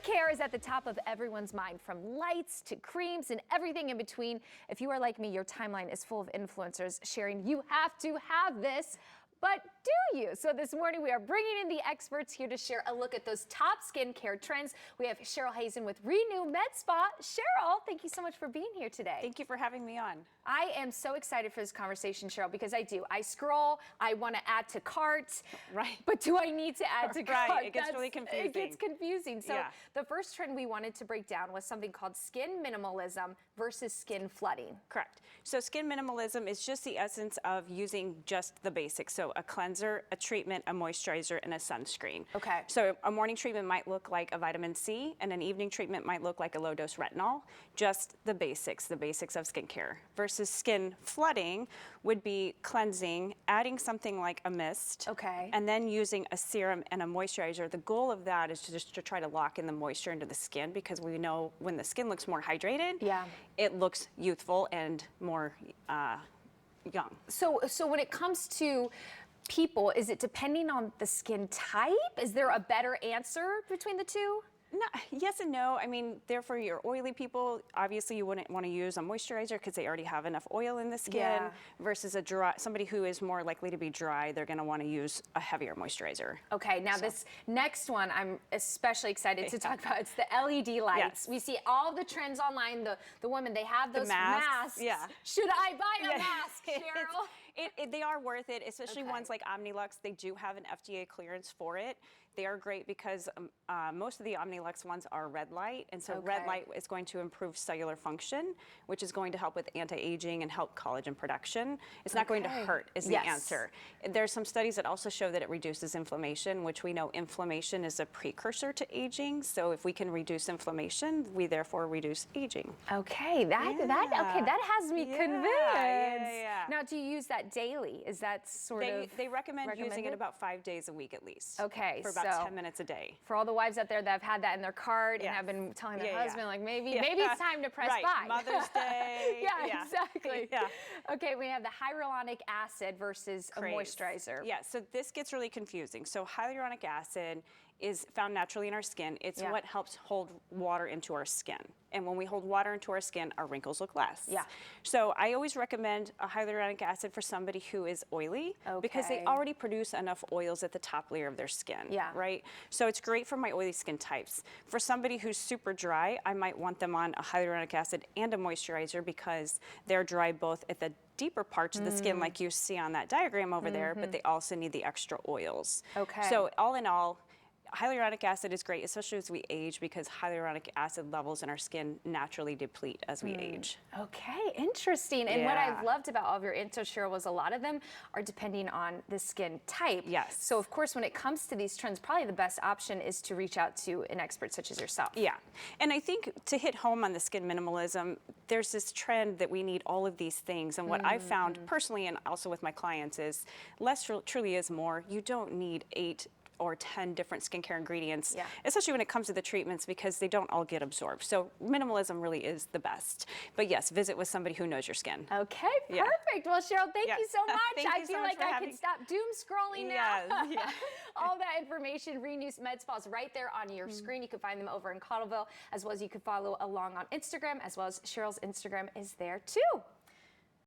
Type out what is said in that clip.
Skincare is at the top of everyone's mind, from lights to creams and everything in between. If you are like me, your timeline is full of influencers sharing you have to have this. But do you? So this morning we are bringing in the experts here to share a look at those top skincare trends. We have Cheryl Hazen with ReNu Med Spa. Cheryl, thank you so much for being here today. Thank you for having me on. I am so excited for this conversation, Cheryl, because I scroll, I want to add to cart, right? But do I need to add to cart? Right, it gets really confusing. It gets confusing. So the first trend we wanted to break down was something called skin minimalism versus skin flooding. Correct. So skin minimalism is just the essence of using just the basics. So a cleanser, a treatment, a moisturizer, and a sunscreen. Okay. So a morning treatment might look like a vitamin C, and an evening treatment might look like a low-dose retinol. Just the basics of skincare. Versus skin flooding would be cleansing, adding something like a mist, and then using a serum and a moisturizer. The goal of that is just to try to lock in the moisture into the skin, because we know when the skin looks more hydrated, it looks youthful and more young. So when it comes to people, is it depending on the skin type? Is there a better answer between the two? No, yes and no. I mean, therefore, your oily people, obviously you wouldn't want to use a moisturizer because they already have enough oil in the skin. Versus somebody who is more likely to be dry, they're going to want to use a heavier moisturizer. Okay, now this next one I'm especially excited to talk about. It's the LED lights. We see all the trends online. The women, they have those masks. Should I buy a mask, Cheryl? They are worth it, especially ones like Omnilux. They do have an FDA clearance for it. They are great because most of the Omnilux ones are red light, and so red light is going to improve cellular function, which is going to help with anti-aging and help collagen production. It's not going to hurt is the answer. There's some studies that also show that it reduces inflammation, which we know inflammation is a precursor to aging. So if we can reduce inflammation, we therefore reduce aging. Okay, that has me convinced. Now, do you use that daily? Is that sort of They recommend using it about 5 days a week at least. Okay, for about 10 minutes a day. For all the wives out there that have had that in their cart and have been telling their husband, like, maybe it's time to press buy. Mother's Day. Exactly. Okay, we have the hyaluronic acid versus a moisturizer. So this gets really confusing. So hyaluronic acid is found naturally in our skin. It's what helps hold water into our skin. And when we hold water into our skin, our wrinkles look less. So I always recommend a hyaluronic acid for somebody who is oily because they already produce enough oils at the top layer of their skin, right? So it's great for my oily skin types. For somebody who's super dry, I might want them on a hyaluronic acid and a moisturizer because they're dry both at the deeper parts of the skin like you see on that diagram over there, but they also need the extra oils. So all in all, hyaluronic acid is great, especially as we age, because hyaluronic acid levels in our skin naturally deplete as we age. Okay, interesting. And what I've loved about all of your info, Cheryl, was a lot of them are depending on the skin type. So of course, when it comes to these trends, probably the best option is to reach out to an expert such as yourself. And I think to hit home on the skin minimalism, there's this trend that we need all of these things. And what I've found personally, and also with my clients, is less truly is more. You don't need 8 or 10 different skincare ingredients, especially when it comes to the treatments, because they don't all get absorbed. So minimalism really is the best. But yes, visit with somebody who knows your skin. Okay, perfect. Well, Cheryl, thank you so much. I feel like I can stop doom scrolling now. All that information, ReNu Med Spa, is right there on your screen. You can find them over in Cottleville, as well as you can follow along on Instagram, as well as Cheryl's Instagram is there too.